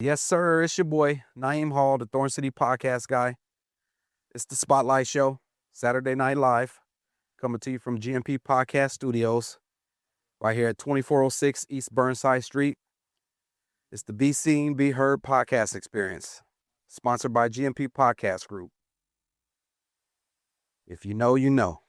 Yes, sir. It's your boy, Naeem Hall, the Thorn City podcast guy. It's the Spotlight Show, Saturday Night Live, coming to you from GMP Podcast Studios, right here at 2406 East Burnside Street. It's the Be Seen, Be Heard podcast experience, sponsored by GMP Podcast Group. If you know, you know.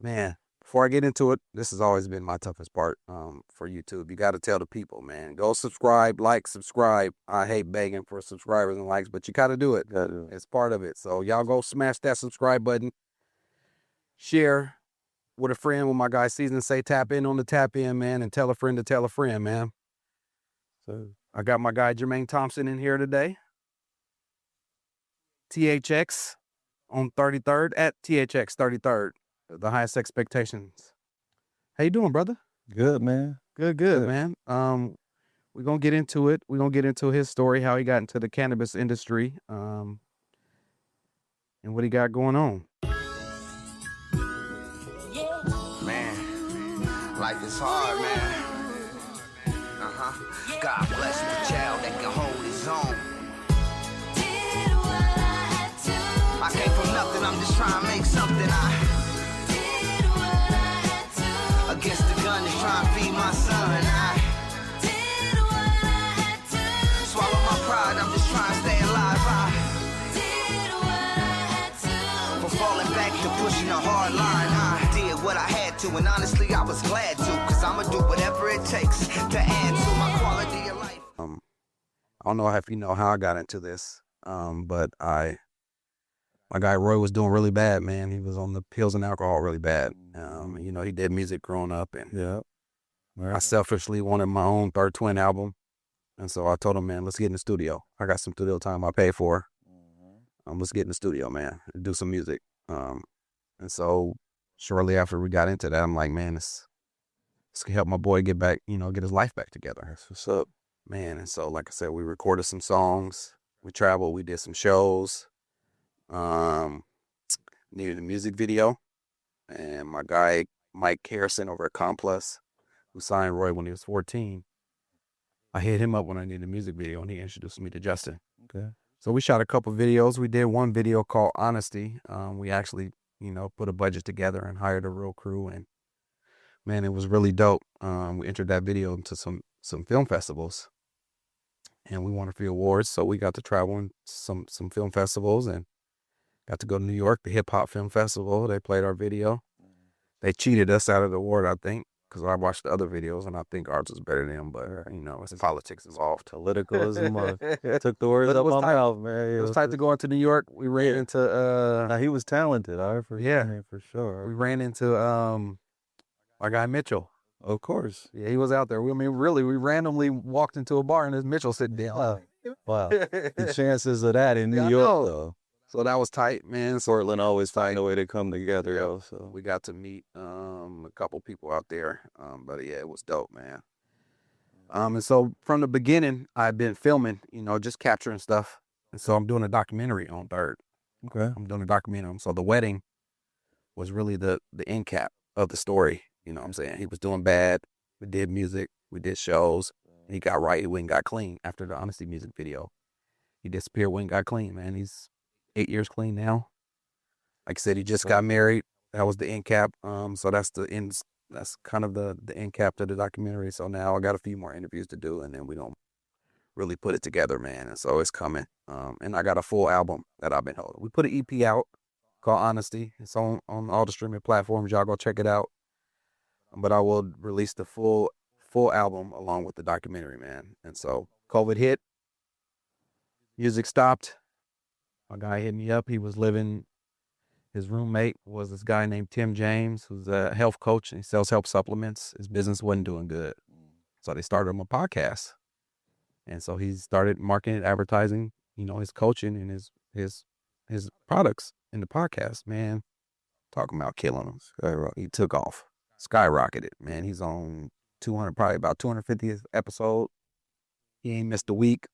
Man, before I get into it, this has always been my toughest part for YouTube. You got to tell the people, man. Go subscribe, like, subscribe. I hate begging for subscribers and likes, but you got to do it. It's part of it. So y'all go smash that subscribe button. Share with a friend with my guy Season Say tap in on the tap in, man, and tell a friend to tell a friend, man. So I got my guy Jermaine Thompson in here today. THX on 33rd at THX 33rd. The Highest Xpectations. How you doing, brother? Good, man. Good, man. We're gonna get into it. We're gonna get into his story, how he got into the cannabis industry, and what he got going on. Man, life is hard, man. God bless the child that can hold his own. I came from nothing, I'm just trying to make something. Against the gun, just trying to feed my son. I swallow my pride, I'm just trying to stay alive. From falling back to pushing a hard line, I did what I had to, and honestly, I was glad to, because I'ma do whatever it takes to add to my quality of life. I don't know if you know how I got into this, but my guy Roy was doing really bad, man. He was on the pills and alcohol really bad. He did music growing up, and I selfishly wanted my own Third Twin album. And so I told him, man, let's get in the studio. I got some studio time I pay for. Let's get in the studio, man, and do some music. And so shortly after we got into that, I'm like, man, this can help my boy get back, get his life back together. That's what's up, man. And so, like I said, we recorded some songs. We traveled. We did some shows. Needed a music video, and my guy Mike Harrison over at Complex, who signed Roy when he was 14, I hit him up when I needed a music video, and he introduced me to Justin. Okay. So we shot a couple videos. We did one video called Honesty. We actually, put a budget together and hired a real crew, and man, it was really dope. We entered that video into some film festivals, and we won a few awards. So we got to travel in some film festivals, and got to go to New York, the Hip Hop Film Festival. They played our video. They cheated us out of the award, I think, because I watched the other videos, and I think ours was better than them. But, it's politics involved. Politicalism took the words out of my mouth, man. It was tight to go into New York. We ran into... Now, he was talented, for sure. We ran into our guy Mitchell. Of course. Yeah, he was out there. We randomly walked into a bar, and there's Mitchell sitting down. Wow. The chances of that in New York, though. So that was tight, man. Portland always find a way to come together, yo. So we got to meet a couple people out there. But yeah, it was dope, man. And so from the beginning, I've been filming, just capturing stuff. And so I'm doing a documentary on Third. Okay. I'm doing a documentary. So the wedding was really the end cap of the story. You know what I'm saying? He was doing bad. We did music. We did shows. And he got right. He went and got clean after the Honesty music video. He disappeared, went and got clean, man. He's 8 years clean now. Like I said, he just got married. That was the end cap. So that's the end. That's kind of the end cap to the documentary. So now I got a few more interviews to do, and then we don't really put it together, man. And so it's coming. And I got a full album that I've been holding. We put an EP out called Honesty. It's on all the streaming platforms. Y'all go check it out. But I will release the full album along with the documentary, man. And so COVID hit. Music stopped. My guy hit me up. He was his roommate was this guy named Tim James, who's a health coach, and he sells health supplements. His business wasn't doing good. So they started him a podcast. And so he started marketing, advertising, his coaching and his products in the podcast, man. Talking about killing him. He took off. Skyrocketed, man. He's on probably about 250th episode. He ain't missed a week.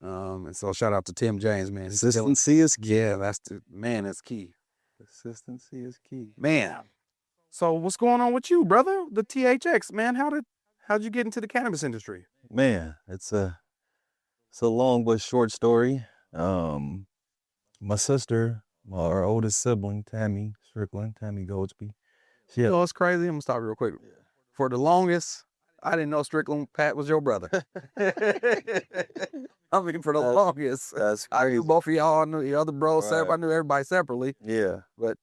And so shout out to Tim James, man. Consistency is key. Yeah, that's key. Consistency is key. Man. So what's going on with you, brother? The THX, man. How'd you get into the cannabis industry? Man, it's a long but short story. My sister, our oldest sibling, Tammy Strickland, Tammy Goldsby. She You had, know, it's crazy. I'm gonna stop real quick. For the longest, I didn't know Strickland Pat was your brother. I mean, for the longest, that's I knew crazy. both of y'all. I knew the other bros. Right. I knew everybody separately. Yeah. But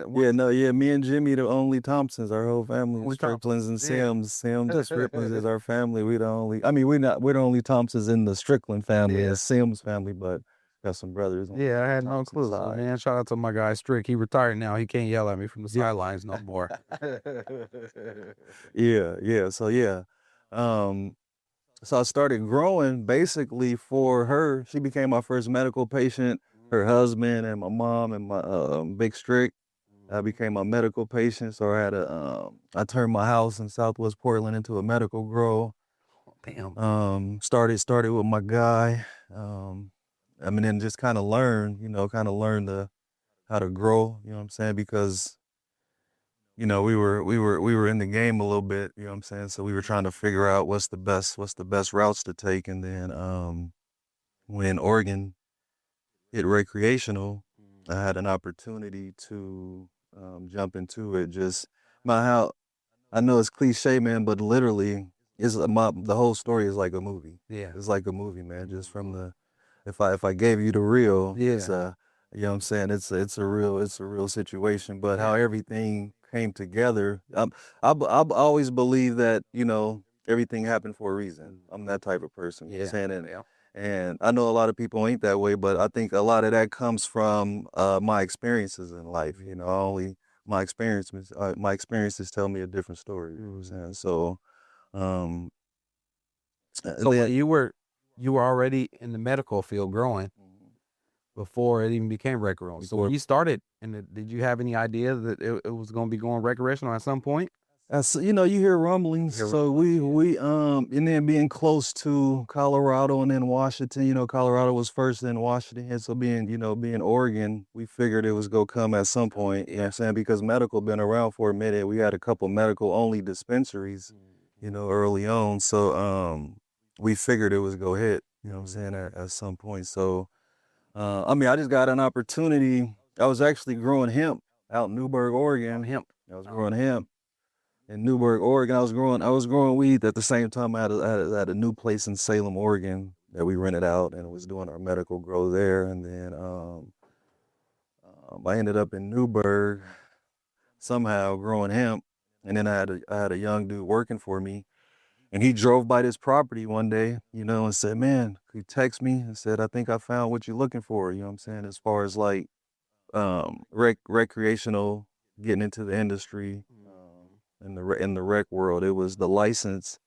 Me and Jimmy, the only Thompsons, our whole family, Only Stricklands and Thompsons, Sims. Stricklands is our family. We the only, I mean, we're the only Thompsons in the Strickland family, Yeah. and Sims family, but got some brothers. On yeah, I had the no Thompson clue. So, side. man, shout out to my guy Strick. He retired now. He can't yell at me from the sidelines no more. Yeah. So I started growing basically for her. She became my first medical patient. Her husband and my mom and my Big Strick. I became a medical patient, so I turned my house in Southwest Portland into a medical grow. Damn. Started with my guy. I mean, and just kind of learn how to grow. You know what I'm saying? Because we were in the game a little bit. You know what I'm saying? So we were trying to figure out what's the best routes to take. And then when Oregon hit recreational, I had an opportunity to jump into it. Just how I know it's cliche, man, but literally, the whole story is like a movie. Yeah. It's like a movie, man. Just from if I gave you the real, Yeah. it's you know what I'm saying? It's a real situation. But how everything came together, I always believe that everything happened for a reason. I'm that type of person. You know what I'm saying? And I know a lot of people ain't that way, but I think a lot of that comes from my experiences in life. My experiences tell me a different story. You know what I'm saying? So, So you were already in the medical field growing before it even became recreational. So when you started, did you have any idea that it was going to be going recreational at some point? you hear rumblings. So we and then being close to Colorado and then Washington, Colorado was first, then Washington. So being Oregon, we figured it was gonna come at some point. You know what I'm saying? Because medical been around for a minute. We had a couple medical only dispensaries, early on. So we figured it was go hit, you know what I'm saying, at some point. So I mean, I just got an opportunity. I was actually growing hemp out in Newberg, Oregon. I was growing hemp in Newberg, Oregon. I was growing weed at the same time. I had a new place in Salem, Oregon that we rented out and was doing our medical grow there. And then I ended up in Newberg somehow growing hemp. And then I had a young dude working for me, and he drove by this property one day, and said, "Man," he texted me and said, "I think I found what you're looking for." You know what I'm saying? As far as like recreational, getting into the industry. In the rec world, it was the license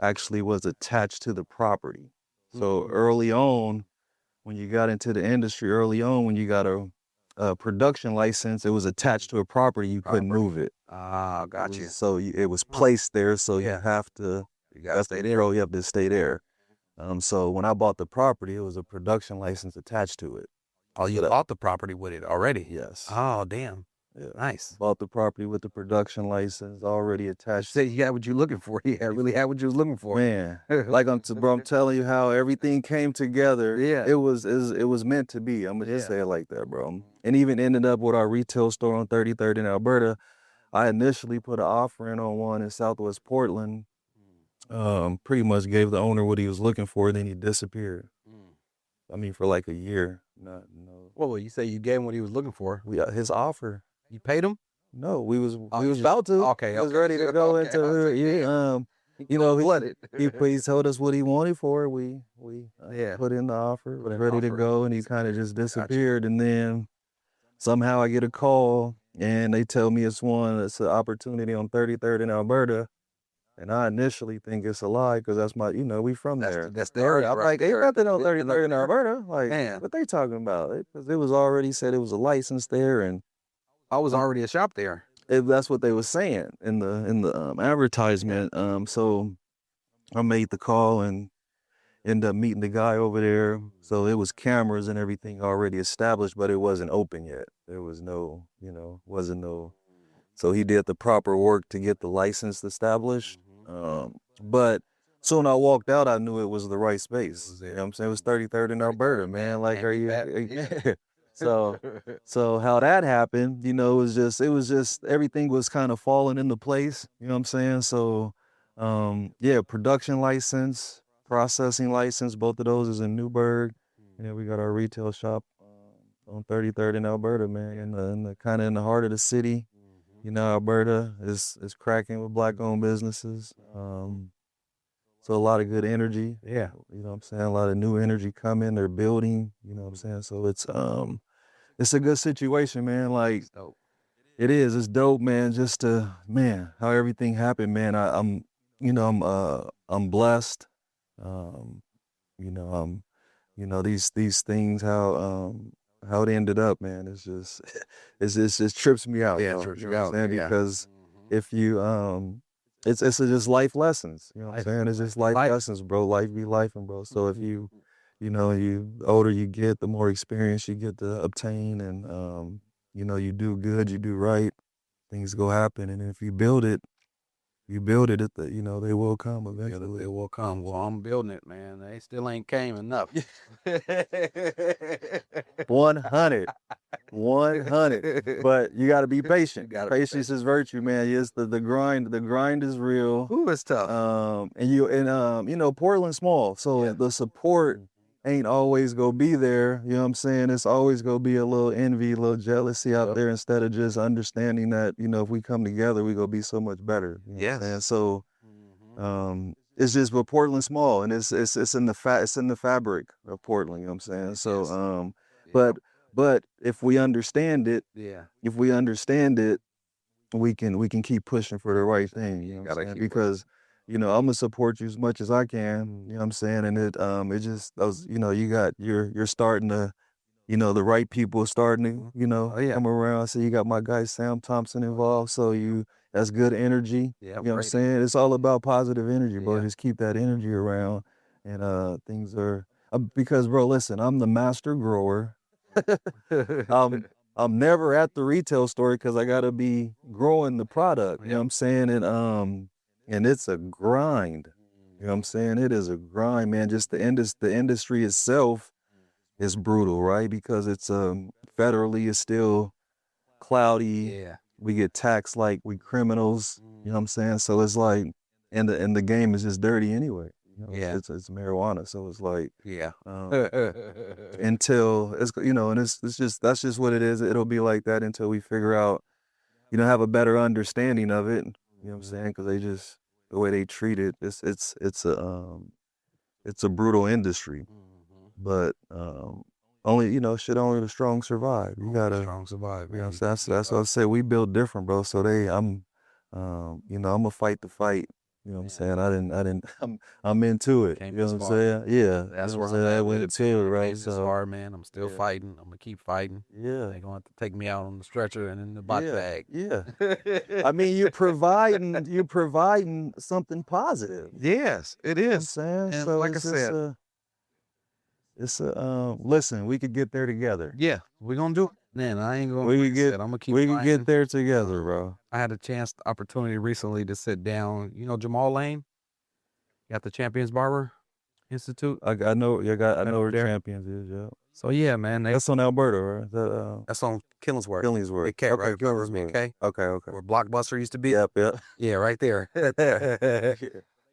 actually was attached to the property. So early on, when you got into the industry, when you got a production license, it was attached to a property. You couldn't move it. Ah, got you. So it was placed there. So you have to. You got to stay there. You have to stay there. So when I bought the property, it was a production license attached to it. Oh, you bought the property with it already? Yes. Oh, damn. Yeah. Nice. Bought the property with the production license already attached. You said you had what you looking for. Yeah, really had what you was looking for. Man, like I'm telling you how everything came together. Yeah. It was meant to be. I'm gonna just say it like that, bro. And even ended up with our retail store on 33rd in Alberta. I initially put an offer in on one in Southwest Portland. Pretty much gave the owner what he was looking for, and then he disappeared. I mean, for like a year. No. Well, you say you gave him what he was looking for. His offer. You paid him? No, we was about to. Okay. He was ready to go into he told us what he wanted for it. We put in the offer, was ready to go, and he kind of just disappeared. And then somehow I get a call, and they tell me it's an opportunity on 33rd in Alberta. And I initially think it's a lie because that's we from there. That's the area. I'm like, ain't nothing on 33rd in Alberta. Like, what they talking about? Because it was already said it was a license there, and I was already a shop there. That's what they were saying in the advertisement. So I made the call and ended up meeting the guy over there. So it was cameras and everything already established, but it wasn't open yet. There was no, wasn't no. So he did the proper work to get the license established. But Soon I walked out, I knew it was the right space. was You it. know what I'm saying? It was 33rd in Alberta, man. Like, Can't are beat you? that. So how that happened, you know, it was just everything was kind of falling into place. You know what I'm saying? So, yeah, production license, processing license, both of those is in Newburgh. And then we got our retail shop on 33rd in Alberta, man, in the kind of in the heart of the city. You know, Alberta is cracking with black-owned businesses. So a lot of good energy. Yeah. You know what I'm saying? A lot of new energy coming. They're building. You know what I'm saying? So it's a good situation, man. Like It's dope. it is. It's dope, man. Just man, how everything happened, man. I'm you know, I'm blessed. Um, you know, these things how it ended up, man. It's just it just trips me out, Yeah, though. trips You you know what out. I'm saying? Yeah. Because if you it's just life lessons. You know what I'm saying? It's just life lessons, bro. Life be life, and bro. So if you know, the older you get, the more experience you get to obtain, and you know, you do good, you do right, things go happen, and if you build it, you know, they will come Yeah, eventually. they will come. Well, I'm building it, man. They still ain't came enough. 100. 100. But you got to be patient. You gotta be Patience is virtue, man. Yes, the grind. The grind is real. Ooh, it's tough. You know, Portland's small, so Yeah. the support ain't always gonna be there. You know what I'm saying? It's always gonna be a little envy, a little jealousy out Yep. there, instead of just understanding that, you know, if we come together, we gonna be so much better. You know what I'm saying? Yes. So it's just, but Portland's small, and it's in the fabric of Portland. You know what I'm saying? So Yes. but if we understand it, Yeah. we can keep pushing for the right thing. You know what I'm Gotta saying? keep Because you know, I'm gonna support you as much as I can. You know what I'm saying? And it just those, you know, you're starting to, you know, the right people are starting to, you know, Oh, yeah. come around. So you got my guy Sam Thompson involved. So that's good energy. Yeah, You know what I'm great. saying? It's all about positive energy, bro. Yeah. Just keep that energy around, and things are because, bro, listen, I'm the master grower. I'm never at the retail store because I gotta be growing the product. You know what I'm saying? And it's a grind. You know what I'm saying? It is a grind, man. Just the industry itself is brutal, right? Because it's federally it's still cloudy. Yeah. We get taxed like we criminals. You know what I'm saying? So it's like, and the game is just dirty anyway. You know, Yeah. it's marijuana. So it's like, Yeah. until it's, you know, and it's just, that's just what it is. It'll be like that until we figure out, you know, have a better understanding of it. You know what I'm saying? Because they just, the way they treat it, it's a brutal industry. But only, you know, only the strong survive. You gotta, Strong survive. you know what I'm saying? That's what I say. We build different, bro. So you know, I'm gonna fight the fight. You know what I'm saying? I'm into it. Came You know this what I'm far. saying? Yeah. That's you know where what I'm I'm saying? I at with went it. into it, right? Came this So far, man. I'm still yeah. fighting. I'm gonna keep fighting. Yeah. They're gonna have to take me out on the stretcher and in the bot bag. Yeah. I mean, you're providing something positive. Yes, it You know what I'm is. saying? And So like I it's said, listen, we could get there together. yeah, we're gonna do it. Man, I ain't gonna. We Like could I get said, I'm gonna keep. we could fighting. get there together, bro. I had a opportunity recently to sit down. You know Jamal Lane? Got the Champions Barber Institute. I know I know where there. Champions is, yeah. So yeah, man, That's on Alberta, right? That that's on Killingsworth. Killingsworth. Big K, Okay, right? Killingsworth. Big K, Okay. where Blockbuster used to be. Yep. Yeah, right there.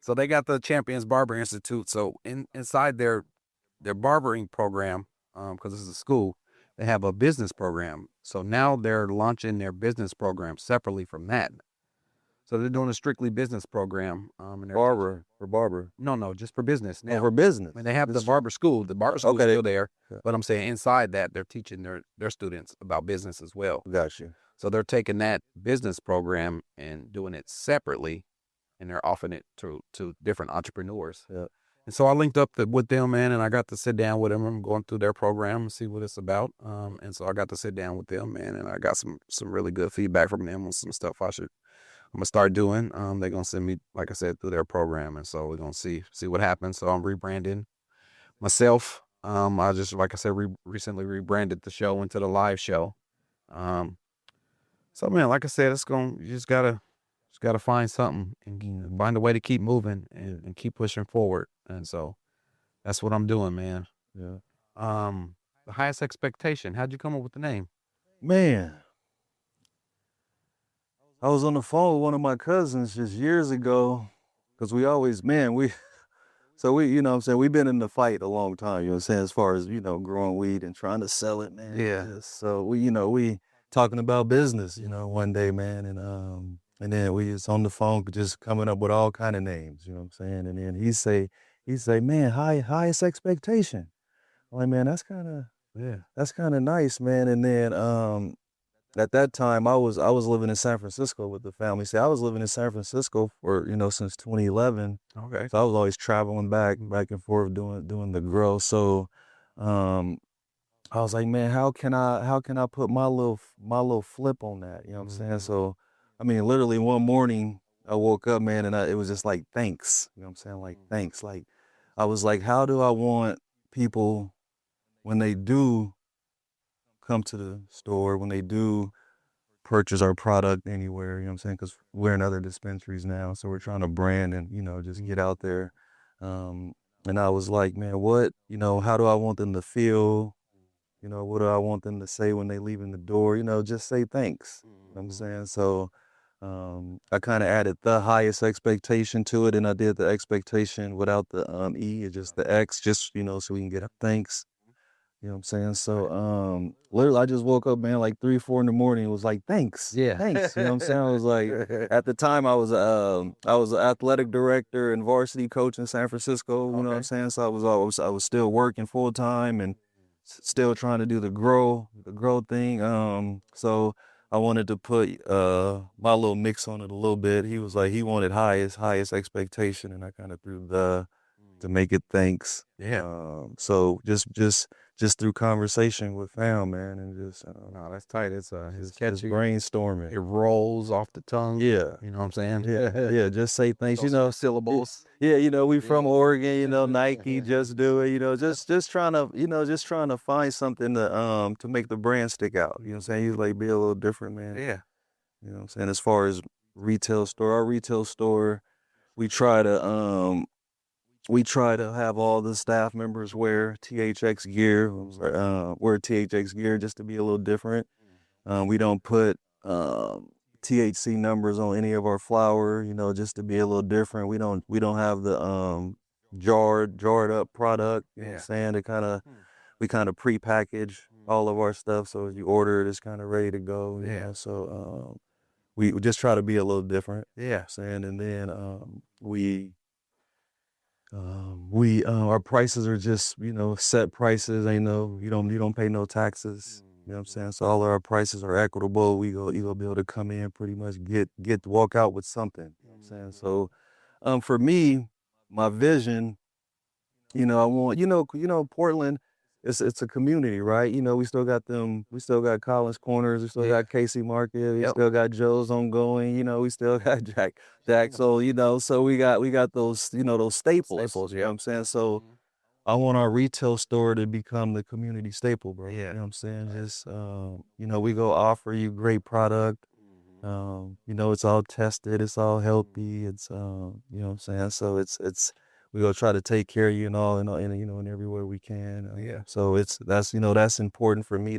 So they got the Champions Barber Institute. So inside their barbering program, because this is a school, they have a business program. So now they're launching their business program separately from that. So they're doing a strictly business program. And For barber. No, just for business now. Oh, for business. I mean, they have the barber school. The barber school is Okay. still there, Yeah. but I'm saying inside that they're teaching their students about business as well. Got you. So they're taking that business program and doing it separately, and they're offering it to different entrepreneurs. Yeah. And so I linked up with them, man, and I got to sit down with them. I'm going through their program and see what it's about. And so I got to sit down with them, man, and I got some really good feedback from them on some stuff I'm gonna start doing. They're gonna send me, like I said, through their program, and so we're gonna see what happens. So I'm rebranding myself. I just, like I said, recently rebranded the show into the live show. So man, like I said, you just gotta Just got to find something and find a way to keep moving and keep pushing forward. And so that's what I'm doing, man. Yeah. The Highest Xpectation. How'd you come up with the name? Man, I was on the phone with one of my cousins just years ago, because we always, man, so we, you know what I'm saying, we've been in the fight a long time, you know what I'm saying, as far as, you know, growing weed and trying to sell it, man. Yeah. So we talking about business, you know, one day, man, and then we was on the phone just coming up with all kind of names, you know what I'm saying, and then he say, man, highest expectation. I'm like, man, that's kind of nice, man. And then at that time I was living in San Francisco with the family. See, I was living in San Francisco for, you know, since 2011. Okay. So I was always traveling back and forth doing the grow. So I was like, man, how can I put my little flip on that? You know what I'm saying? So I mean, literally one morning I woke up, man, and it was just like, thanks. You know what I'm saying? Like, thanks. Like, I was like, how do I want people, when they do come to the store, when they do purchase our product anywhere, you know what I'm saying? Because we're in other dispensaries now, so we're trying to brand and, you know, just get out there. And I was like, man, what, you know, how do I want them to feel? You know, what do I want them to say when they leave in the door? You know, just say thanks. You know what I'm saying? So I kind of added the highest expectation to it, and I did the expectation without the E, it's just the X, just, you know, so we can get a thanks. You know what I'm saying? So literally I just woke up, man, like 3, 4 in the morning. It was like, thanks. Yeah. Thanks. You know what I'm saying? I was like, at the time I was an athletic director and varsity coach in San Francisco, you know what I'm saying? So I was still working full time and still trying to do the grow thing. So I wanted to put my little mix on it a little bit. He was like, he wanted highest expectation, and I kind of threw the to make it thanks. Yeah. So just through conversation with fam, man, and just No, that's tight. It's just catchy. brainstorming. It rolls off the tongue. Yeah. You know what I'm saying? Yeah, just say thanks. You Those know, syllables. yeah, you know, we from Oregon, you know, Nike, just do it, you know, just trying to, you know, just trying to find something to make the brand stick out. You know what I'm saying? You like be a little different, man. Yeah. You know what I'm saying? As far as our retail store, we try to have all the staff members wear THX gear, wear THX gear just to be a little different. We don't put THC numbers on any of our flour, you know, just to be a little different. We don't have the jarred up product, you know what I'm saying? We kind of pre-package all of our stuff, so if you order it, it's kind of ready to go. You know? So we just try to be a little different. Yeah. You know what I'm saying? And then our prices are just, you know, set prices. Ain't no, you don't pay no taxes. You know what I'm saying? So all of our prices are equitable. You gonna be able to come in, pretty much walk out with something. You know what I'm saying? So for me, my vision, you know, I want, you know, Portland, it's a community, right? You know, we still got Collins Corners, we still got Casey Market, we still got Joe's ongoing, you know, we still got Jack. So, you know, so we got those, you know, those staples. You know what I'm saying? So I want our retail store to become the community staple, bro. You know what I'm saying? Just you know, we go offer you great product. You know, it's all tested, it's all healthy, it's you know what I'm saying? So it's we gonna try to take care of you and all, and you know, in everywhere we can. So that's you know, that's important for me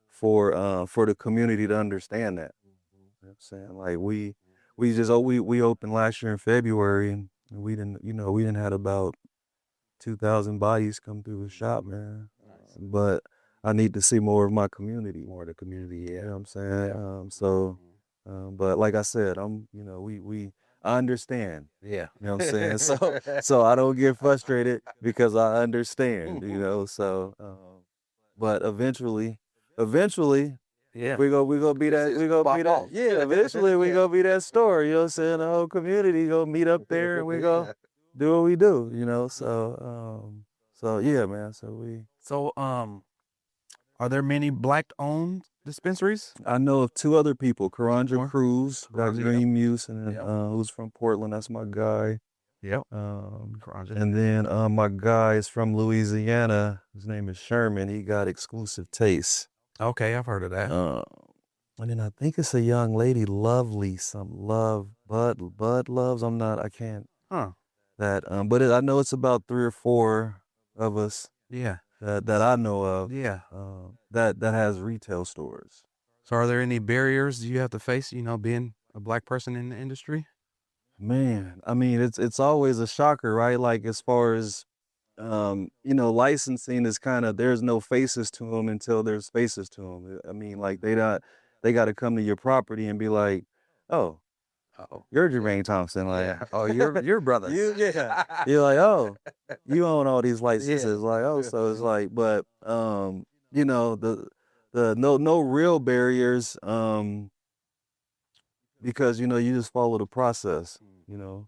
for the community to understand that. You know what I'm saying? Like we opened last year in February, and we didn't had about 2,000 bodies come through the shop, man. But I need to see more of my community. More of the community, you know what I'm saying? But like I said, you know, I understand. Yeah. You know what I'm saying? So I don't get frustrated because I understand, you know. So but eventually, Yeah. we gonna be that. Yeah, eventually we gonna be that store, you know what I'm saying? The whole community gonna meet up there, and we gonna do what we do, you know. So yeah, man. So are there many black-owned dispensaries? I know of 2 other people, Karanja Cruz, got Karanja, Green Muse, and then who's from Portland. That's my guy. Yep. And then my guy is from Louisiana. His name is Sherman. He got Exclusive Taste. Okay, I've heard of that. And then I think it's a young lady, Lovely, some Love, Bud Loves. I can't. Huh. But I know it's about 3 or 4 of us Yeah. that I know of. Yeah. That has retail stores. So are there any barriers you have to face, being a Black person in the industry? Man, I mean, it's always a shocker, right? Like as far as licensing is kind of, there's no faces to them until there's faces to them. I mean, like they got to come to your property and be like, oh, Oh, you're Jermaine Thompson, like yeah. Oh, your brothers. yeah. You're like, oh, you own all these licenses, Yeah. like, oh, so it's like, but the no real barriers, because you just follow the process, and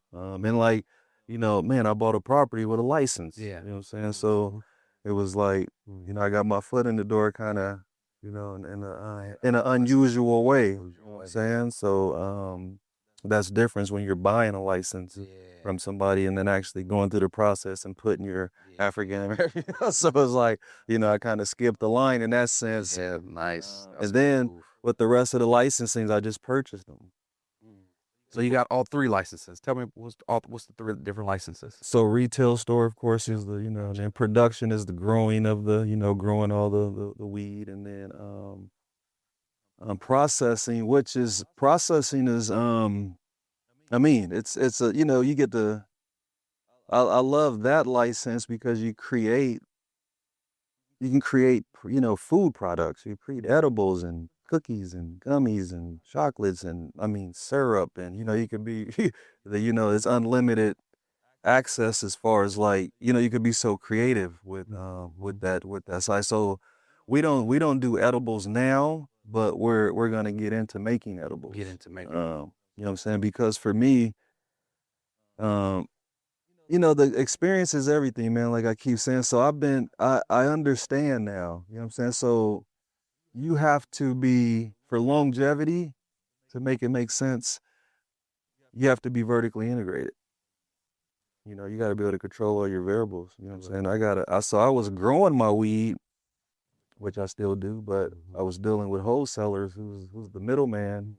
like, man, I bought a property with a license. Yeah. You know what I'm saying? So it was like, I got my foot in the door, kind of, in an unusual way. You know what I'm saying? So that's difference when you're buying a license from somebody and then actually going through the process and putting your African American. So it's like, I kind of skipped the line in that sense. Yeah, nice. And then with the rest of the licensings, I just purchased them. So you got all 3 licenses. Tell me what's the 3 different licenses? So retail store, of course, is the, then production is the growing of the, growing all the weed, and then processing, I mean, it's a, you get the, I love that license because you can create, food products. You create edibles and cookies and gummies and chocolates and, I mean, syrup, and, you could be, it's unlimited access as far as like, you could be so creative with that side. So we don't do edibles now, but we're gonna get into making edibles. You know what I'm saying? Because for me, the experience is everything, man. Like I keep saying. So I understand now. You know what I'm saying? So you have to be, for longevity, to make it make sense, you have to be vertically integrated. You got to be able to control all your variables. You know what I'm saying? So I was growing my weed, which I still do, but I was dealing with wholesalers who's the middleman,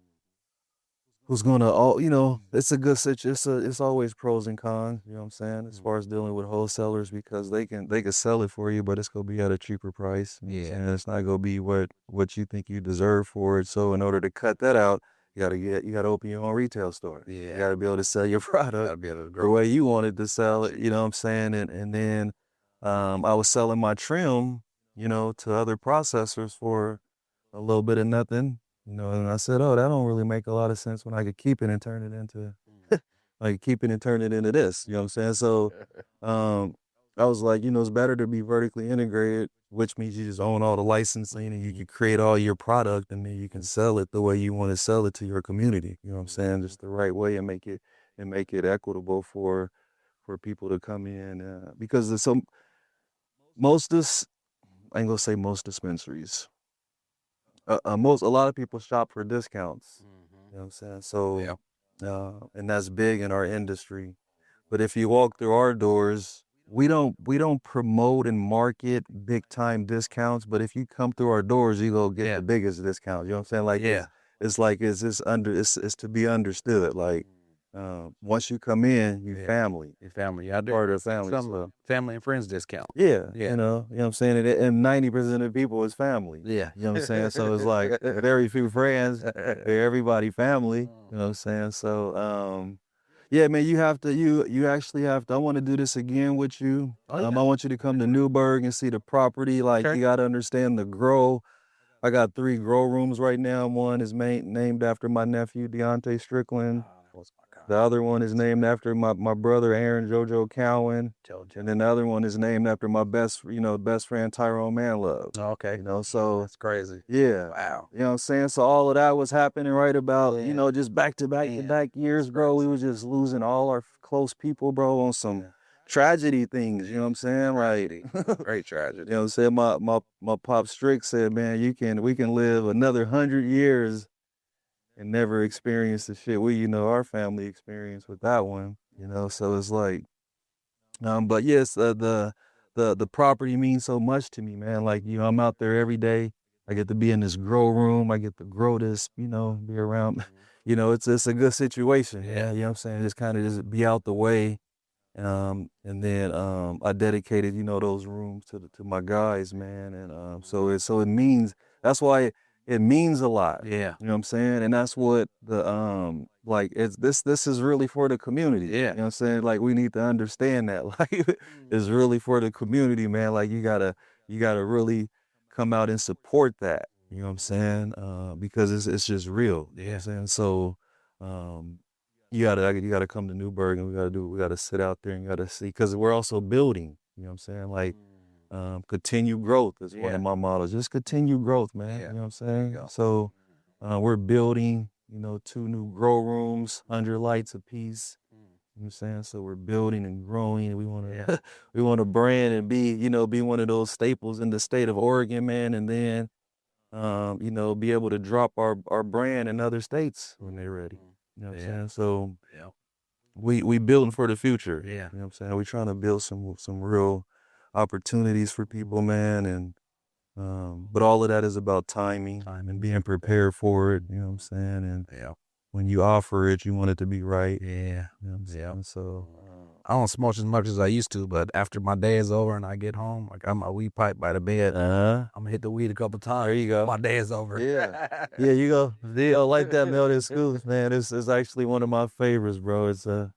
who's gonna it's a good situation. It's always pros and cons, you know what I'm saying, as far as dealing with wholesalers, because they can sell it for you, but it's gonna be at a cheaper price. You know what I'm saying? It's not gonna be what you think you deserve for it. So in order to cut that out, you gotta open your own retail store. You gotta be able to sell your product the way you wanted to sell it, you know what I'm saying? And then I was selling my trim, to other processors for a little bit of nothing. And I said, oh, that don't really make a lot of sense when I could keep it and turn it into, this, you know what I'm saying? So, I was like, it's better to be vertically integrated, which means you just own all the licensing and you can create all your product, and then you can sell it the way you want to sell it to your community. You know what I'm saying? Just the right way, and make it equitable for people to come in, because there's I ain't gonna say most dispensaries. A lot of people shop for discounts. You know what I'm saying? So, and that's big in our industry. But if you walk through our doors, we don't promote and market big time discounts. But if you come through our doors, you go get the biggest discount. You know what I'm saying? Like, it's to be understood. Like, once you come in, you family. Your family. You're part of the family. Some family and friends discount. Yeah. You know what I'm saying? And 90% of people is family. Yeah. You know what I'm saying? So it's like very few friends, everybody family. You know what I'm saying? So, yeah, man, you actually have to, I want to do this again with you. I want you to come to Newburgh and see the property. Like, you got to understand the grow. I got 3 grow rooms right now. One is named after my nephew, Deontay Strickland. The other one is named after my brother, Aaron JoJo Cowan. And then the other one is named after my best friend, Tyrone Manlove. Okay. So that's crazy. Yeah. Wow. You know what I'm saying? So all of that was happening right about, just back to back years, bro. We was just losing all our close people, bro, on some tragedy things. You know what I'm saying? Like, Great tragedy. You know what I'm saying? My pop Strick said, man, we can live another 100 years and never experience the shit our family experienced with that one. So it's like, but yes, the property means so much to me, man. Like, I'm out there every day. I get to be in this grow room. I get to grow this, be around, it's a good situation. Yeah. You know what I'm saying? Just kind of just be out the way. And then I dedicated, those rooms to my guys, man. And so it means, that's why it means a lot. Yeah. You know what I'm saying? And that's what the it's this is really for the community. Yeah. You know what I'm saying? Like, we need to understand that. Like, it's really for the community, man. Like, you gotta really come out and support that. You know what I'm saying? Because it's just real. You know what I'm saying? So you gotta come to Newburgh, and we gotta sit out there and gotta see, because we're also building. You know what I'm saying? Like, continue growth is one of my models. Just continue growth, man. Yeah. You know what I'm saying? Yeah. So we're building, 2 new grow rooms, 100 lights apiece. You know what I'm saying? So we're building and growing, and we wanna we wanna brand and be one of those staples in the state of Oregon, man, and then be able to drop our brand in other states when they're ready. You know what I'm saying? So we building for the future. Yeah. You know what I'm saying? We're trying to build some real opportunities for people, man. And but all of that is about timing and being prepared for it. You know what I'm saying? And when you offer it, you want it to be right. Yeah. You know what I'm saying? So I don't smoke as much as I used to, but after my day is over and I get home, I got my weed pipe by the bed. I'm gonna hit the weed a couple times. there you go. My day is over. Yeah. Yeah, you go. Yeah, I like that melted scoops, man. This is actually one of my favorites, bro. It's so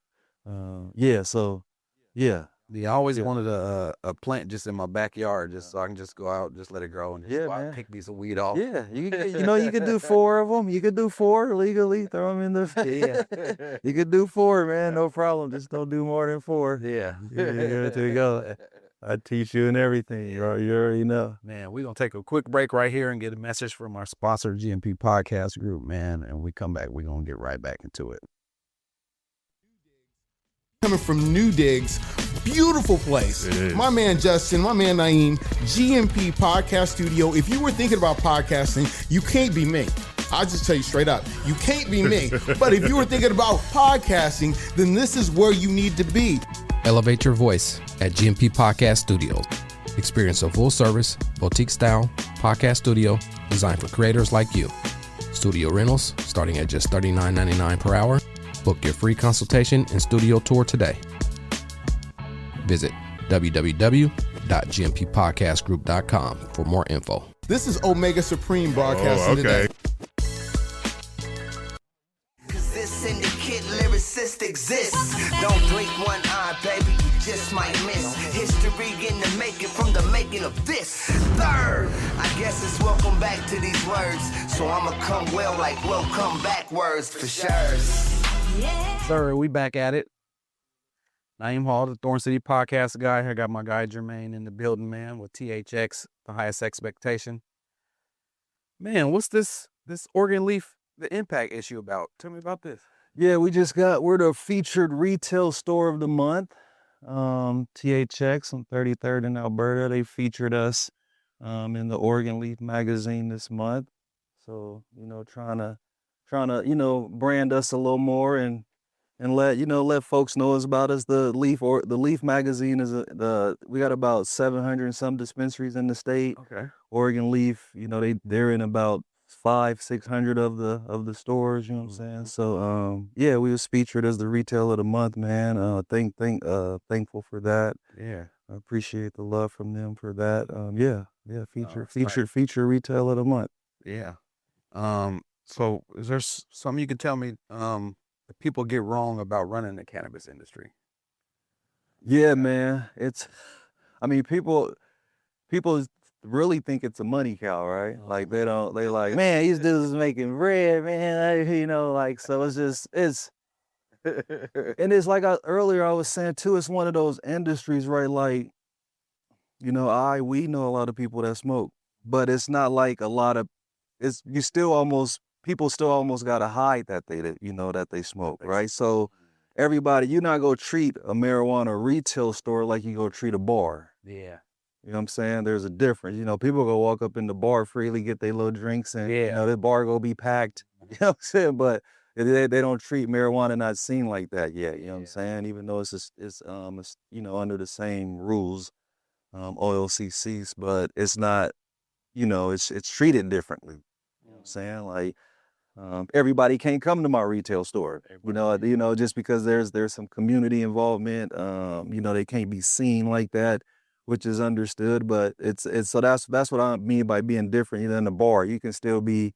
yeah. Yeah, I always wanted a plant just in my backyard, just so I can just go out, just let it grow, and just go out and pick me some weed off. Yeah, you could do 4 of them. You could do 4 legally. Throw them in the You could do 4, man. No problem. Just don't do more than 4. Yeah. There you go. I teach you and everything. You already know. Man, we're going to take a quick break right here and get a message from our sponsor, GMP Podcast Group, man. And we come back, we're going to get right back into it. Coming from New Digs, beautiful place. My man Justin, my man Naeem, GMP Podcast Studio. If you were thinking about podcasting, you can't be me. I'll just tell you straight up, you can't be me. But if you were thinking about podcasting, then this is where you need to be. Elevate your voice at GMP Podcast Studios. Experience a full-service, boutique-style podcast studio designed for creators like you. Studio rentals starting at just $39.99 per hour. Book your free consultation and studio tour today. Visit www.gmpodcastgroup.com for more info. This is Omega Supreme broadcasting today. This syndicate lyricist exists. Don't blink one eye, baby, you just might miss. History in the making from the making of this. Third, I guess it's welcome back to these words. So I'ma come well like welcome backwards for sure. Sir, we back at it. Naeem Hall, the Thorn City podcast guy. Here got my guy Jermaine in the building, man, with THX, the Highest Xpectation. Man, what's this Oregon Leaf, the impact issue about? Tell me about this. Yeah, we're the featured retail store of the month. THX on 33rd in Alberta. They featured us in the Oregon Leaf magazine this month. So, trying to brand us a little more and let folks know about us. The Leaf magazine is we got about 700 and some dispensaries in the state. Okay. Oregon Leaf, they're in about 500-600 of the stores, you know what I'm saying? So we was featured as the retail of the month, man. Thankful for that. Yeah. I appreciate the love from them for that. Feature retail of the month. Yeah. So is there something you can tell me that people get wrong about running the cannabis industry? Yeah, man. People really think it's a money cow, right? Like they like, man, these dudes is making bread, man. So it's and it's like earlier I was saying too, it's one of those industries, right? Like, we know a lot of people that smoke, but it's not like a lot of, people still almost gotta hide that they smoke, right? So everybody, you're not gonna treat a marijuana retail store like you go treat a bar. Yeah. You know what I'm saying? There's a difference. People go walk up in the bar freely, get their little drinks, and the bar go be packed. You know what I'm saying? But they don't treat marijuana not seen like that yet. You know what I'm saying? Even though it's under the same rules, OLCCs, but it's not it's treated differently. You know what I'm saying? Like, everybody can't come to my retail store. Just because there's some community involvement. They can't be seen like that, which is understood. But it's so that's what I mean by being different. In the bar, you can still be,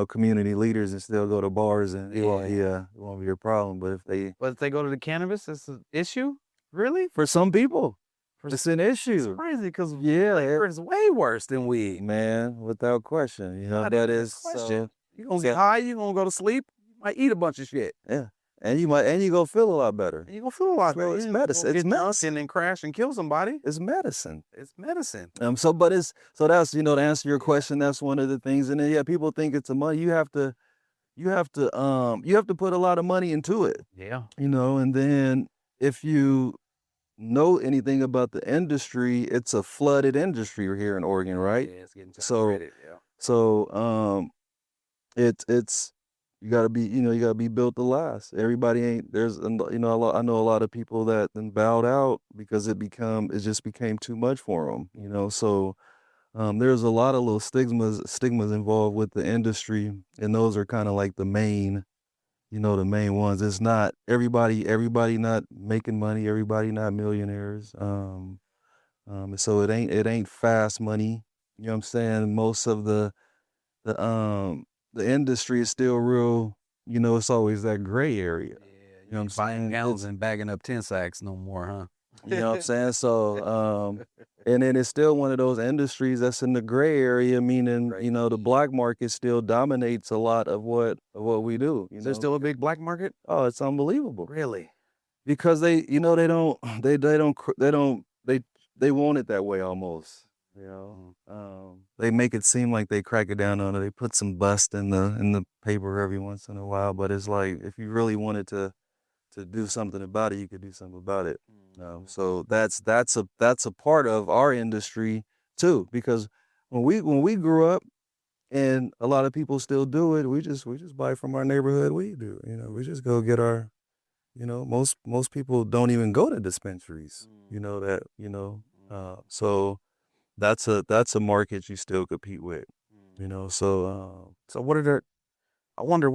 community leaders and still go to bars, and it won't be a problem. But if they go to the cannabis, it's an issue. Really? for some people, it's an issue. It's crazy because Yeah, it's way worse than weed. man, without question. That is question. You gonna get high, you gonna go to sleep, you might eat a bunch of shit. Yeah. And you gonna feel a lot better. And you gonna feel a lot better. It's medicine. It's medicine. And crash and kill somebody. It's medicine. It's medicine. That's to answer your question, that's one of the things. And then people think it's a money. You have to put a lot of money into it. Yeah. And then if you know anything about the industry, it's a flooded industry here in Oregon, right? Yeah, it's getting So- yeah. It's you gotta be built to last. Everybody ain't I know a lot of people that then bowed out because it just became too much for them. So there's a lot of little stigmas involved with the industry, and those are kind of like the main ones. It's not everybody not making money, everybody not millionaires. So it ain't fast money. You know what I'm saying? Most of the industry is still real, it's always that gray area. You know what I'm saying? Gallons and bagging up 10 sacks no more, huh? You know what I'm saying? So, and then it's still one of those industries that's in the gray area, meaning, the black market still dominates a lot of what we do. Is there still a big black market? Oh, it's unbelievable. Really? Because they want it that way almost. They make it seem like they crack it down on it. They put some bust in the paper every once in a while, but it's like if you really wanted to do something about it, you could do something about it. So that's a part of our industry too, because when we grew up, and a lot of people still do it, we just buy from our neighborhood weed. We just go get our, most people don't even go to dispensaries. So that's a market you still compete with. So what are there? I wonder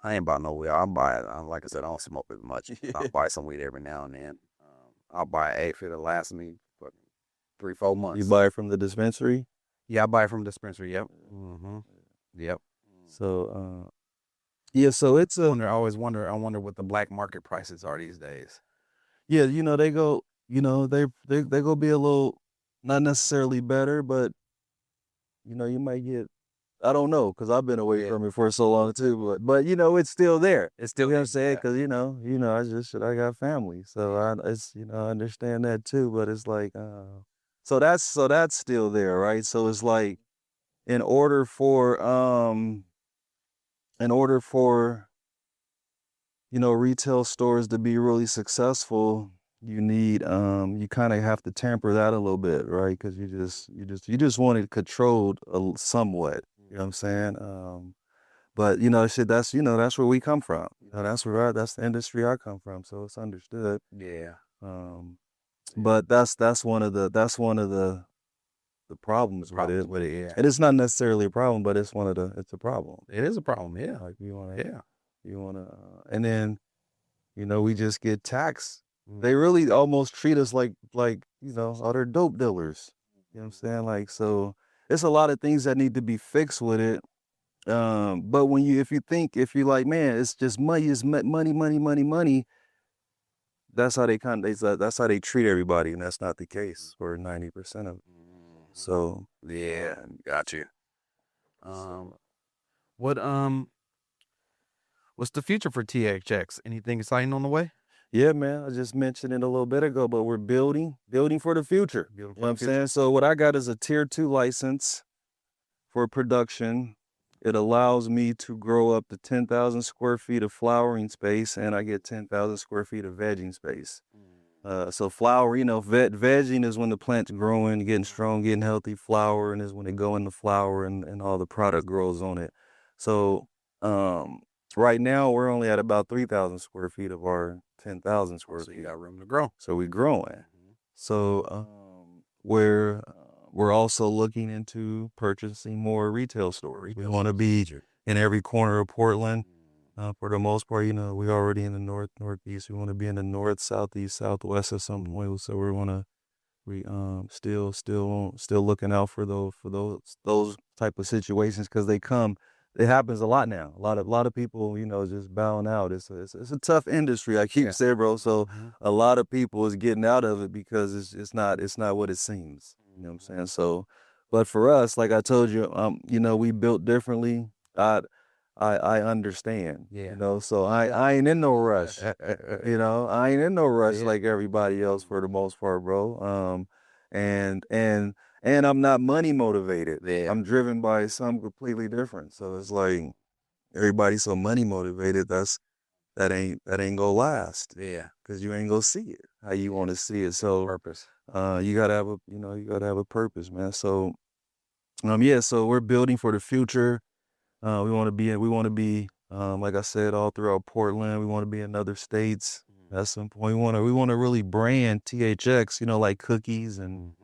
I ain't buy no weed. I'll buy it. Like I said, I don't smoke as much. I'll buy some weed every now and then. I'll buy an eighth. It'll last me for 3-4 months. You buy it from the dispensary? Yeah, I buy it from the dispensary. Yep. Mm-hmm. Yep. So, so it's I wonder what the black market prices are these days. Yeah, they go, they go be a little, not necessarily better, but, you might get, I don't know, because I've been away from it for so long too, but it's still there. It's still, you know what I'm saying? Because, I got family, so I understand that too, but it's like, so that's still there, right? So it's like, in order for retail stores to be really successful, you need you kind of have to temper that a little bit, right? Because you just want it controlled somewhat. You know what I'm saying? But that's where we come from. That's the industry I come from, so it's understood. Yeah. But that's one of the problems with it. Yeah. And it's not necessarily a problem, but it's a problem. It is a problem. Yeah. Like you wanna, and then, we just get taxed. They really almost treat us like other dope dealers. You know what I'm saying? Like, so it's a lot of things that need to be fixed with it. But if you're like, man, it's just money, money. That's how that's how they treat everybody, and that's not the case for 90% of it. So yeah, got you. What's the future for THX? Anything exciting on the way? Yeah, man, I just mentioned it a little bit ago, but we're building for the future. You know what I'm saying? So what I got is a tier 2 license for production. It allows me to grow up to 10,000 square feet of flowering space, and I get 10,000 square feet of vegging space. So flower, vegging is when the plant's growing, getting strong, getting healthy. Flowering is when they go in the flower and all the product grows on it. So right now we're only at about 3,000 square feet of our 10,000 square feet. So you got room to grow. So we're growing. So we're we're also looking into purchasing more retail stores. We want to be in every corner of Portland. For the most part, we're already in the northeast. We want to be in the north, southeast, southwest at some point. So we still looking out for those type of situations, because it happens a lot now. A lot of people, just bowing out. It's a tough industry, I keep saying, bro. So a lot of people is getting out of it because it's not what it seems. You know what I'm saying? So, but for us, like I told you, we built differently. I understand. Yeah. So I ain't in no rush. I ain't in no rush like everybody else for the most part, bro. And I'm not money motivated. Yeah. I'm driven by something completely different. So it's like everybody's so money motivated. That ain't gonna last. Yeah. Because you ain't gonna see it how you want to see it. So Purpose. you gotta have a purpose, man. So so we're building for the future. We want to be, like I said, all throughout Portland. We want to be in other states at some point. We want to really brand THX, like cookies, and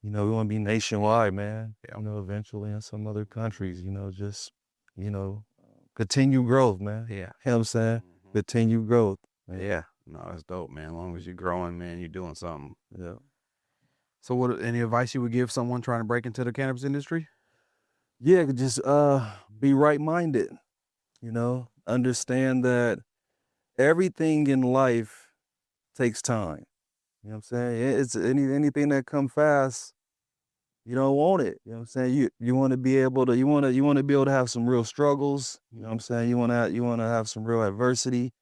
we want to be nationwide, man. Eventually in some other countries, just continue growth, man. Yeah. You know what I'm saying? Continue growth. Man. Yeah. No, that's dope, man. As long as you're growing, man, you're doing something. Yeah. So any advice you would give someone trying to break into the cannabis industry? Yeah, just be right-minded, understand that everything in life takes time. You know what I'm saying? It's anything that come fast, you don't want it. You know what I'm saying? You want to be able to be able to have some real struggles. You know what I'm saying? You want to have some real adversity.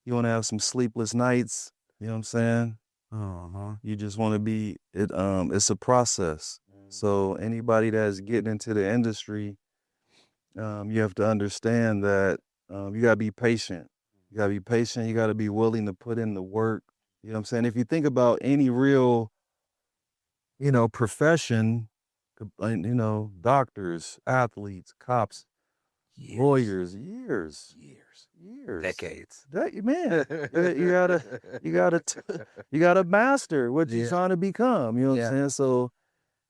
You want to have some sleepless nights. You know what I'm saying? You just want to be it's a process. So anybody that's getting into the industry, you have to understand that you gotta be patient. You gotta be patient. You gotta be willing to put in the work. You know what I'm saying? If you think about any real, profession, doctors, athletes, cops, lawyers, years, Decades. Man, you gotta master what you're trying to become. You know what I'm saying? So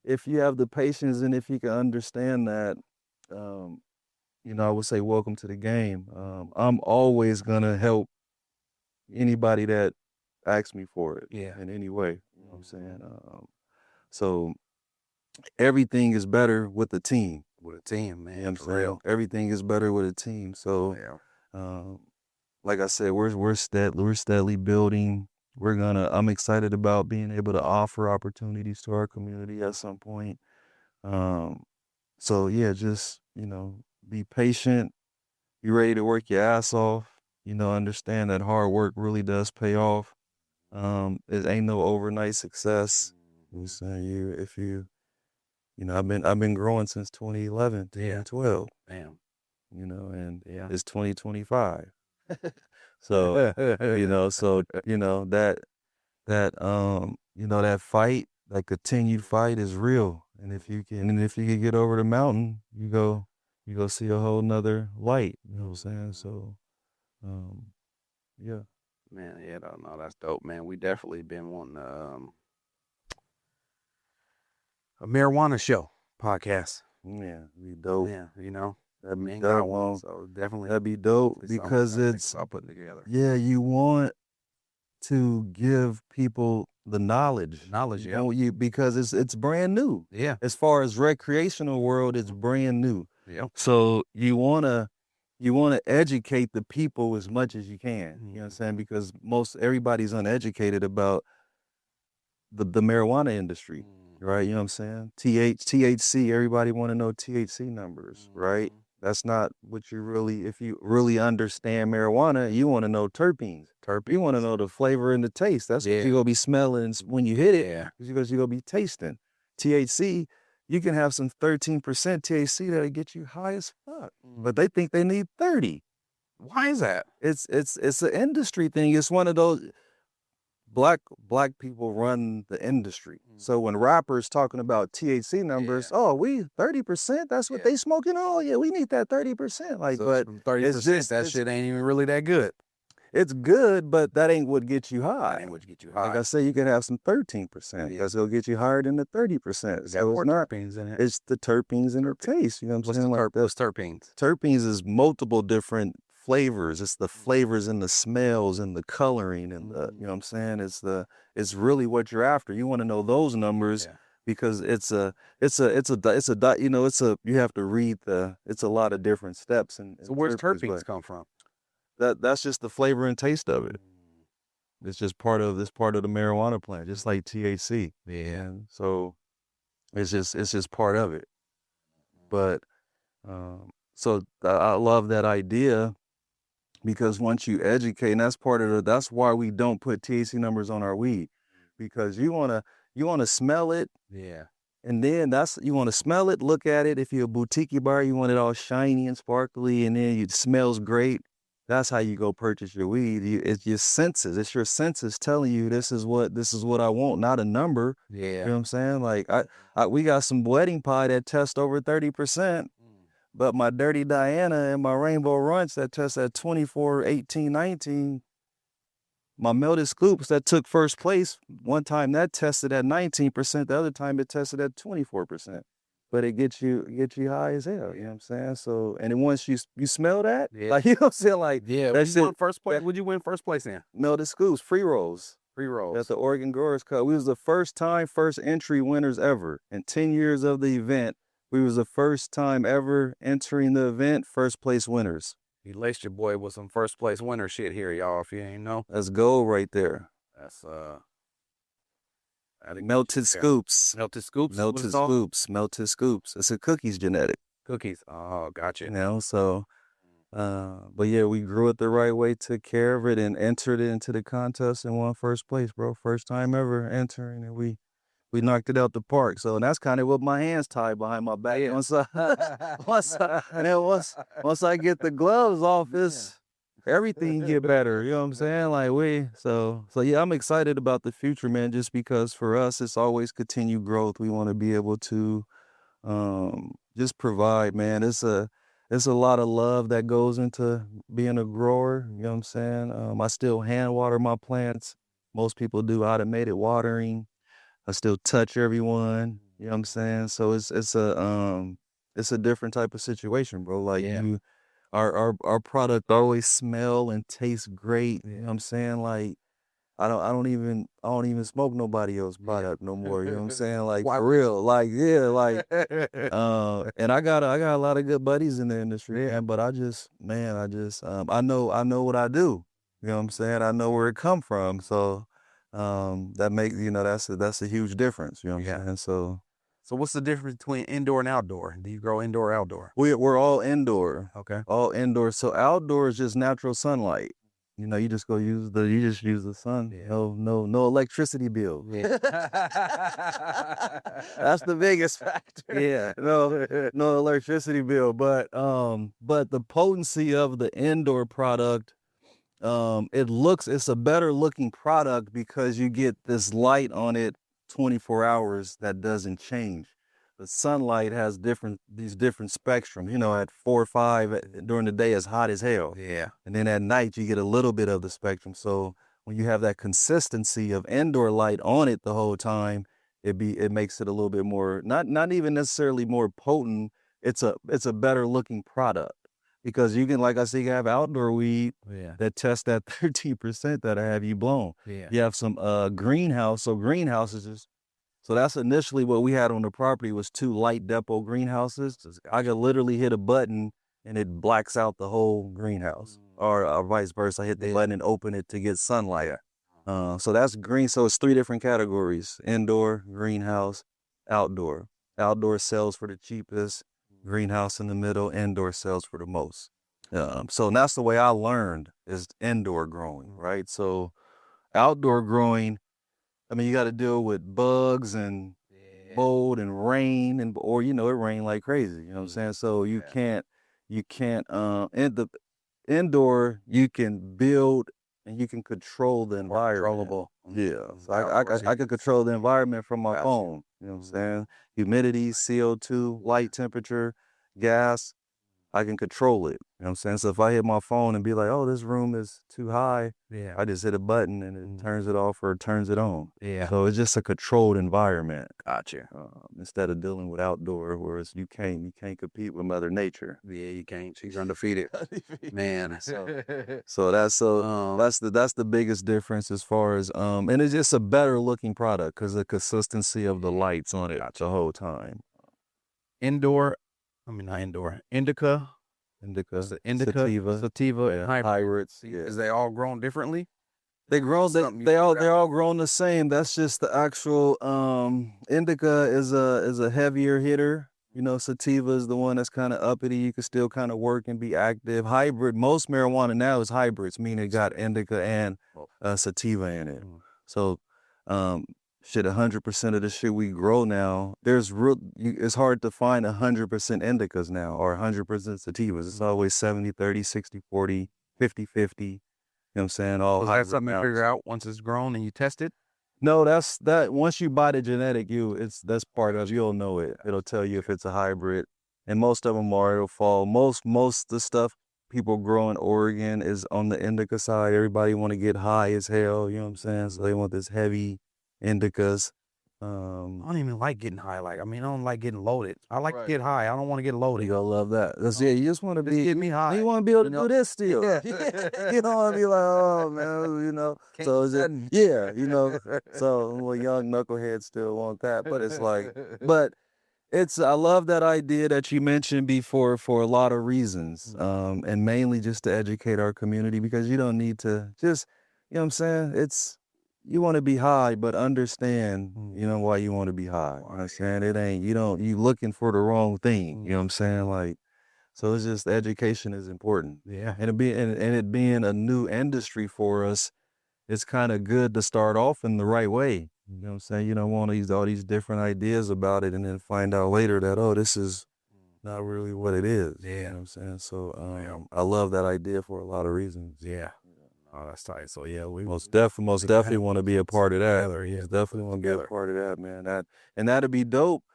if you have the patience and if you can understand that, I would say welcome to the game. I'm always gonna help anybody that asks me for it in any way. You know what I'm saying? So everything is better with a team. With a team, man. You know what I'm For saying? real. Everything is better with a team. So like I said, we're steadily building. I'm excited about being able to offer opportunities to our community at some point. So yeah, just, be patient, be ready to work your ass off, understand that hard work really does pay off. It ain't no overnight success. You know what I'm saying? If you I've been growing since 2011, 2012. Damn. And it's 2025. So, that fight, that continued fight is real. And if you can get over the mountain, you go see a whole nother light. You know what I'm saying? So, yeah. Man, no, that's dope, man. We definitely been wanting a marijuana show podcast. Yeah, be dope. Yeah, That'd be ain't dope. got one, so definitely That'd be dope because I'll put it together. Yeah, you want to give people the knowledge. Because it's brand new. Yeah. As far as recreational world, it's brand new. Yeah. So you wanna educate the people as much as you can. You know what I'm saying? Because everybody's uneducated about the marijuana industry. Right? You know what I'm saying? THC, everybody want to know THC numbers, right? That's not what if you really understand marijuana, you want to know terpenes. You want to know the flavor and the taste. That's what you're going to be smelling when you hit it. Yeah. Because you're going to be tasting. THC, you can have some 13% THC that'll get you high as fuck. But they think they need 30. Why is that? It's an industry thing. It's one of those... Black people run the industry. So when rappers talking about THC numbers, we 30%, that's what they smoking. Oh yeah, we need that 30%. Like, So but 30%, that shit ain't even really that good. it's good, but that ain't what gets you high. That ain't what get you high. Like I say, you can have some 13%. That's gonna get you higher than the 30%. So more it's not. terpenes in it. It's the terpenes in the taste. You know what I'm saying? What's terpenes? Terpenes is multiple different flavors. It's the flavors and the smells and the coloring and the, you know what I'm saying? It's really what you're after. You want to know those numbers because you have to read it's a lot of different steps. So where's terpenes come from? That's just the flavor and taste of it. It's just part of the marijuana plant, just like THC. Yeah. And so it's just part of it. But so I love that idea because once you educate, and that's why we don't put THC numbers on our weed, because you wanna smell it. Yeah. And then you want to smell it, look at it. If you're a boutique bar, you want it all shiny and sparkly, and then it smells great. That's how you go purchase your weed. It's your senses. It's your senses telling you this is what I want, not a number. Yeah. You know what I'm saying? Like we got some wedding pie that tests over 30%, but my Dirty Diana and my Rainbow Runch that test at 24, 18, 19. My Melted Scoops that took first place, one time that tested at 19%, the other time it tested at 24%. But it gets you high as hell, you know what I'm saying? So, and then once you smell that, like, you know what I'm saying? Like, that's it. First place. What'd you win first place in? Melted Scoops, free rolls. At the Oregon Growers Cup. We was the first entry winners ever. In 10 years of the event, we was the first time ever entering the event, first place winners. You laced your boy with some first place winner shit here, y'all, if you ain't know. That's gold right there. That's Melted Scoops. Melted Scoops? Melted Scoops. Melted Scoops. It's a cookies genetic. Cookies. Oh, gotcha. You know, so but yeah, we grew it the right way, took care of it, and entered it into the contest and won first place, bro. First time ever entering, and we knocked it out the park. So, and that's kind of what my hands tied behind my back. Yeah. Once I get the gloves off, everything get better. You know what I'm saying? Like so yeah, I'm excited about the future, man, just because for us, it's always continued growth. We want to be able to just provide, man. It's a lot of love that goes into being a grower. You know what I'm saying? I still hand water my plants. Most people do automated watering. I still touch everyone, you know what I'm saying? So it's a different type of situation, bro. Like our product always smell and taste great. You know what I'm saying? Like I don't even smoke nobody else's product no more. You know what I'm saying? Like for real. Like and I got a lot of good buddies in the industry, man, but I know what I do. You know what I'm saying? I know where it come from. So that makes, that's a huge difference, you know what I'm saying? So what's the difference between indoor and outdoor? Do you grow indoor or outdoor? We're all indoor. Okay. All indoor. So outdoor is just natural sunlight. You know, you just use the sun. Yeah. No electricity bill. Yeah. That's the biggest factor. Yeah. No electricity bill. But the potency of the indoor product, it's a better looking product because you get this light on it 24 hours that doesn't change. The sunlight has these different spectrums, at 4 or 5 during the day it's hot as hell. Yeah. And then at night you get a little bit of the spectrum. So when you have that consistency of indoor light on it the whole time, it makes it a little bit more, not even necessarily more potent. It's a better looking product. Because you can, like I said, you can have outdoor weed that test that 13% that'll have you blown. Yeah. You have some greenhouse. So greenhouses so that's initially what we had on the property was 2 light depot greenhouses. I could literally hit a button and it blacks out the whole greenhouse, or vice versa. I hit the button and open it to get sunlight. So that's green. So it's 3 different categories: indoor, greenhouse, outdoor. Outdoor sells for the cheapest. Greenhouse in the middle, indoor sells for the most. So that's the way I learned is indoor growing, right? So outdoor growing, you got to deal with bugs and mold and rain, or it rain like crazy. You know what I'm saying? So you can't. In the indoor, you can build and you can control the environment. Controllable. Yeah. So I can control the environment from my phone. You know what I'm saying? Humidity, CO2, light temperature, gas. I can control it. You know what I'm saying? So if I hit my phone and be like, oh, this room is too high, Yeah. I just hit a button and it turns it off or turns it on. Yeah. So it's just a controlled environment. Gotcha. Instead of dealing with outdoor, whereas you can't compete with Mother Nature. Yeah, you can't. She's undefeated. Man. So that's the biggest difference as far as and it's just a better looking product because the consistency of the lights on it the whole time. Indica, Indica, sativa, and hybrids. Yeah. Is they all grown differently? They're all grown the same. That's just the actual indica is a heavier hitter. You know, sativa is the one that's kind of uppity. You can still kind of work and be active. Hybrid, most marijuana now is hybrids, meaning it got indica and sativa in it. So, 100% of the shit we grow now, it's hard to find 100% indicas now or 100% sativas. It's always 70, 30, 60, 40, 50, 50. You know what I'm saying? Is that something you figure out once it's grown and you test it? No, that's once you buy the genetic, that's part of you'll know it. It'll tell you if it's a hybrid. And most of them it'll fall. Most the stuff people grow in Oregon is on the indica side. Everybody want to get high as hell, you know what I'm saying? So they want this heavy indicas. I don't even like getting high. I don't like getting loaded. I like to get high. I don't want to get loaded. You gonna love that. You just want to get me high. You want to be able to do this still. Yeah. You don't want to be like, oh man, you know. So it's just, you know. So well, young knuckleheads still want that, but it's like, I love that idea that you mentioned before for a lot of reasons, and mainly just to educate our community because you don't need to just, you know what I'm saying. You want to be high, but understand, you know, why you want to be high. You know what I'm saying? It ain't, you looking for the wrong thing. You know what I'm saying? So it's just education is important. Yeah. And it being a new industry for us, it's kind of good to start off in the right way. You know what I'm saying? You don't want all these different ideas about it and then find out later that, oh, this is not really what it is. Yeah. You know what I'm saying? So I love that idea for a lot of reasons. Yeah. Oh, that's tight. So yeah, we most definitely want to be a part of that. Together, yeah, definitely want to be a part of that, man. That'd be dope.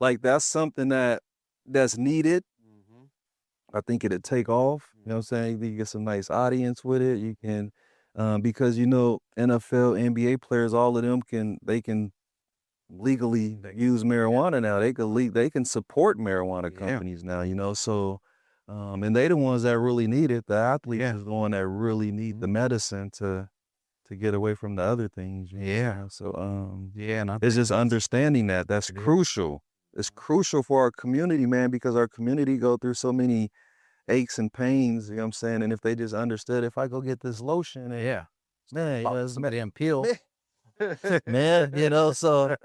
That's something that's needed. I think it'd take off. You know what I'm saying? You get some nice audience with it. You can, because NFL, NBA players, all of them can legally use marijuana now. They can support marijuana companies now. You know, so. And they the ones that really need it. The athletes is the one that really need the medicine to get away from the other things. Yeah. So and it's just understanding that's crucial. It's crucial for our community, man, because our community go through so many aches and pains. You know what I'm saying? And if they just understood, if I go get this lotion, man, somebody pill. Man, you know, so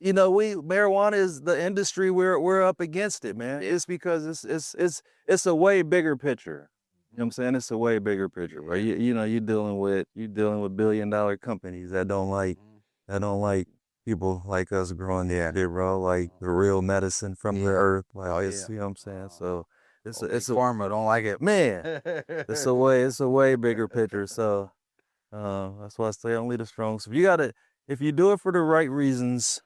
you know, marijuana is the industry we're up against it, man. It's because it's a way bigger picture. You know what I'm saying? It's a way bigger picture, right? You know, you're dealing with billion-dollar companies that don't like people like us growing shit, bro, like the real medicine from the earth. You know what I'm saying? So it's a pharma don't like it. Man, it's a way bigger picture. So that's why I say only the strong. So if you do it for the right reasons,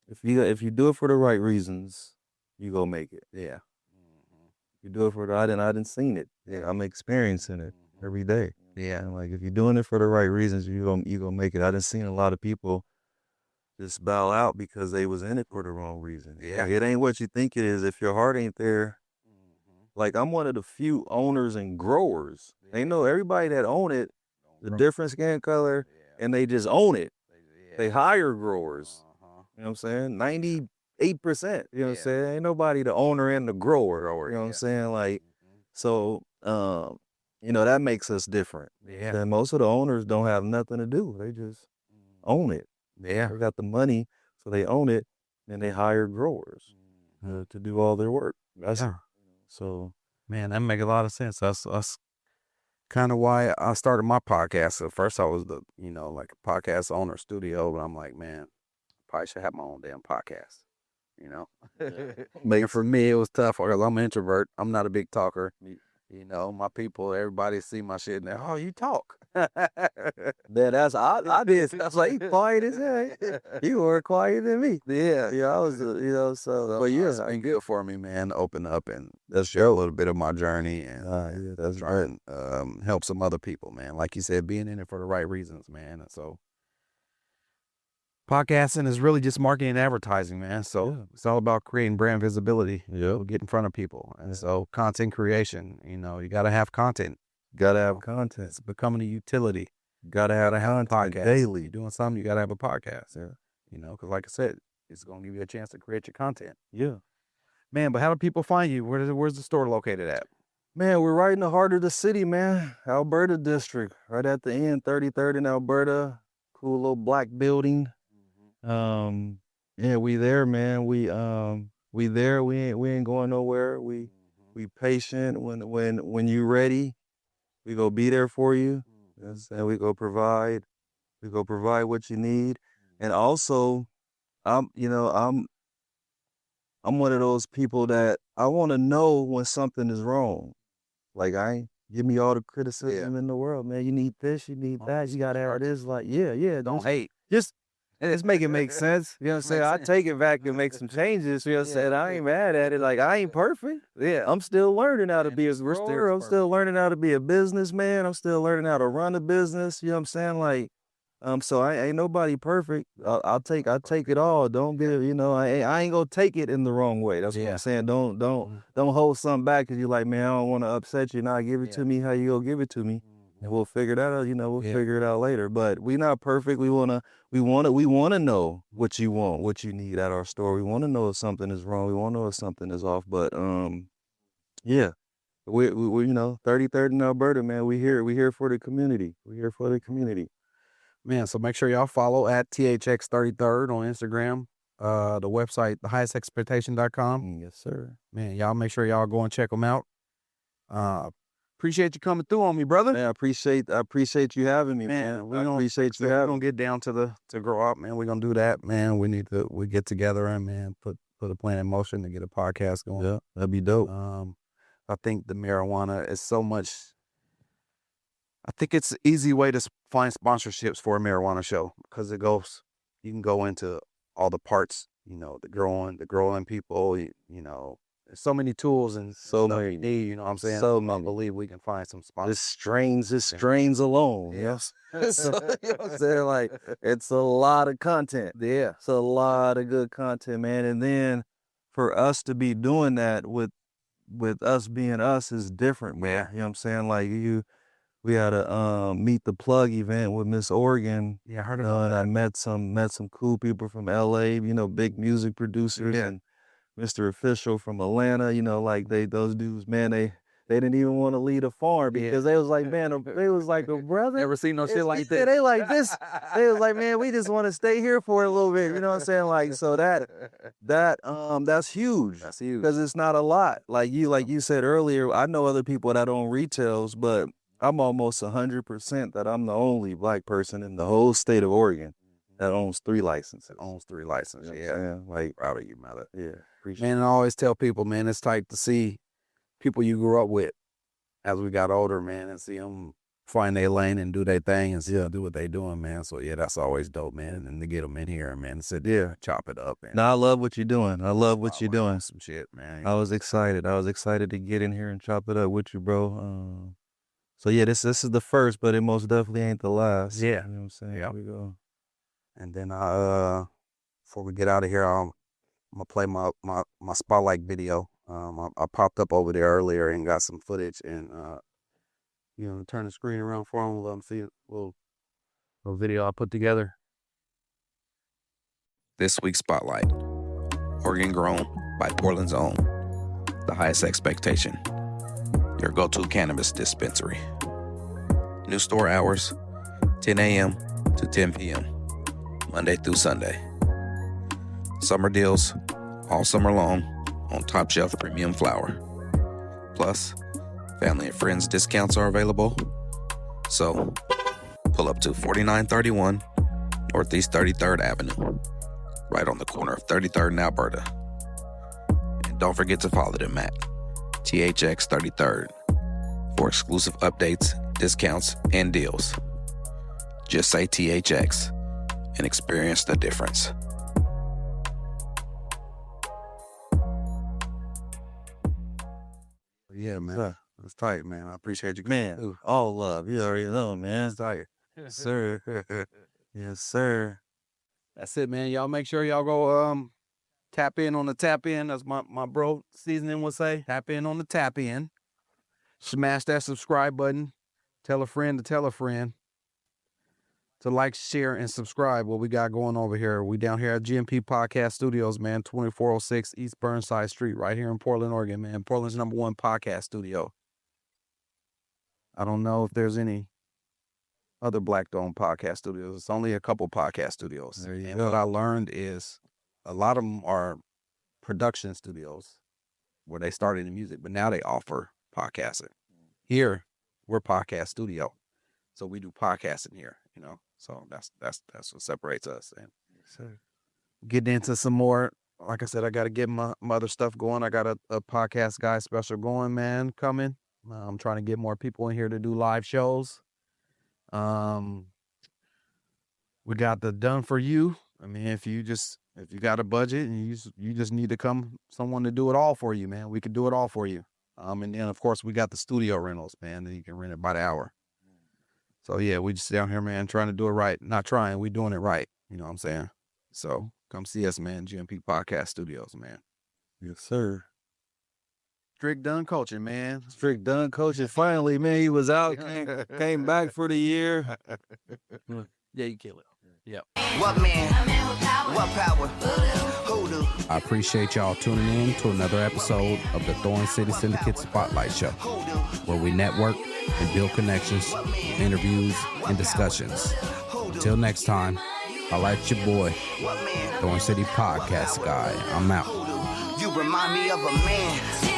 if you do it for the right reasons, you go make it. Yeah. If you do it I didn't seen it. Yeah, I'm experiencing it every day. Yeah. And if you're doing it for the right reasons, you gonna make it. I didn't seen a lot of people just bow out because they was in it for the wrong reason. Yeah. It ain't what you think it is. If your heart ain't there. I'm one of the few owners and growers. They know everybody that own it, the different skin color, and they just own it. They hire growers. You know what I'm saying? 98%. You know what I'm saying? Ain't nobody the owner and the grower. You know what I'm saying? So, you know, that makes us different. Yeah. And most of the owners don't have nothing to do. They just own it. Yeah. They got the money, so they own it, and they hire growers to do all their work. So, man, that make a lot of sense. That's kind of why I started my podcast. At first, I was a podcast owner studio, but I'm like, man, probably should have my own damn podcast. You know, for me, it was tough because I'm an introvert. I'm not a big talker. You You know, my people, everybody see my shit and they, oh, you talk. Man, I did. I was like, you quiet as hell. You were quieter than me. Yeah. Yeah, I was, so. But yeah, It's been good for me, man, to open up and just share a little bit of my journey and yeah, that's try and help some other people, man. Like you said, being in it for the right reasons, man. And so podcasting is really just marketing and advertising, man. So it's all about creating brand visibility. Get in front of people. And so content creation, you know, you got to have content. Gotta have content. It's becoming a utility. Gotta have a podcast daily. You're doing something, you got to have a podcast. Yeah. You know, because like I said, it's going to give you a chance to create your content. Yeah. Man, but how do people find you? Where's the store located at? Man, we're right in the heart of the city, man. Alberta district, right at the end, 33rd in Alberta. Cool little black building. Yeah, we there, man. We there. We ain't going nowhere. We patient. When you ready, we go be there for you. And we go provide what you need. And also, I'm one of those people that I want to know when something is wrong. Like, give me all the criticism in the world, man. You need this, you need that, you gotta have this. Like, Don't hate. Just make it make sense. You know what I'm saying? I take it back and make some changes. You know what I'm saying? I ain't mad at it. Like, I ain't perfect. Yeah, I'm still learning how to be a grower. I'm still learning how to be a businessman. I'm still learning how to run a business. You know what I'm saying? Like, so I ain't nobody perfect. I'll take it all. Don't get, I ain't gonna take it in the wrong way. That's what I'm saying. Don't hold something back because you're like, man, I don't want to upset you. Now give it to me how you gonna give it to me, and we'll figure that out. We'll figure it out later. But we not perfect. We wanna know what you want, what you need at our store. We want to know if something is wrong. We want to know if something is off. But we 33rd in Alberta, man. We here for the community. We here for the community. Man, so make sure y'all follow at THX33rd on Instagram. The website, thehighestxpectation.com. Yes, sir. Man, y'all make sure y'all go and check them out. Appreciate you coming through on me, brother. Man, I appreciate you having me, man. We're gonna get down to grow up, man. We're gonna do that, man. We get together and, man, put a plan in motion to get a podcast going. Yeah, that'd be dope. I think the marijuana is so much. I think it's an easy way to find sponsorships for a marijuana show because you can go into all the parts, the growing people, there's so many tools and so stuff many you need, you know what I'm saying? So I believe we can find some sponsors. This strains alone. Yes. So, you know what I'm saying? Like, it's a lot of content. Yeah. It's a lot of good content, man. And then for us to be doing that with us being us is different, man. You know what I'm saying? Like, we had a Meet the Plug event with Miss Oregon. Yeah, I heard about that. I met some cool people from LA, big music producers, and Mr. Official from Atlanta. Those dudes, man, they didn't even want to leave the farm because they was like, man, they was like, a brother. Never seen no shit like that. They like this. They was like, man, we just want to stay here for a little bit. You know what I'm saying? Like, so that's huge. That's huge. Because it's not a lot. Like you said earlier, I know other people that own retails, but I'm almost 100% that I'm the only black person in the whole state of Oregon that owns 3 licenses. Yeah. Like, Proud of you, mother. Yeah. Man, I always tell people, man, it's tight to see people you grew up with as we got older, man, and see them find their lane and do their thing and do what they doing, man. So, that's always dope, man. And to get them in here, man, and sit there, chop it up. And I love what you're doing. I love what you're doing. Some shit, man. I was excited. To get in here and chop it up with you, bro. So this is the first, but it most definitely ain't the last. Yeah. You know what I'm saying? Yeah. We go. And then before we get out of here, I'm gonna play my spotlight video. I popped up over there earlier and got some footage and turn the screen around for them, let them see a little video I put together. This week's Spotlight. Oregon grown by Portland's own. The Highest Xpectation. Your go-to cannabis dispensary. New store hours, 10 a.m. to 10 p.m., Monday through Sunday. Summer deals, all summer long, on top shelf premium flower. Plus, family and friends discounts are available. So, pull up to 4931 Northeast 33rd Avenue, right on the corner of 33rd and Alberta. And don't forget to follow them at THX33rd for exclusive updates, discounts, and deals. Just say THX and experience the difference. Yeah, man. Sir. That's tight, man. I appreciate you. Man, all love. You already know, man. That's tight. Yes, sir. Yes, sir. That's it, man. Y'all make sure y'all go tap in on the tap in. That's my bro seasoning would say. Tap in on the tap in. Smash that subscribe button. Tell a friend to tell a friend to like, share, and subscribe what we got going over here. We down here at GMP Podcast Studios, man, 2406 East Burnside Street, right here in Portland, Oregon, man. Portland's #1 podcast studio. I don't know if there's any other black-owned podcast studios. It's only a couple podcast studios. There you and go. what I learned is a lot of them are production studios where they started in music, but now they offer podcasting. Here, we're podcast studio. So we do podcasting here, you know. So that's what separates us. And Sir. getting into some more, like I said, I got to get my other stuff going. I got a podcast guy special going, man, coming. I'm trying to get more people in here to do live shows. We got the done for you. I mean, if you got a budget and you just need to come, someone to do it all for you, man, we could do it all for you. And then of course we got the studio rentals, man, that you can rent it by the hour. So yeah, we just down here, man, trying to do it right. Not trying, we doing it right. You know what I'm saying? So come see us, man, GMP Podcast Studios, man. Yes, sir. Strict Done Coaching, man. Strict done coaching. Finally, man, he was out, came back for the year. Yeah, you kill it. Yeah. What man? What power? Hoodoo. I appreciate y'all tuning in to another episode of the Thorn City Syndicate Spotlight Show, where we network and build connections, interviews, and discussions. Until next time, I like your boy, Thorn City Podcast Guy. I'm out. You remind me of a man.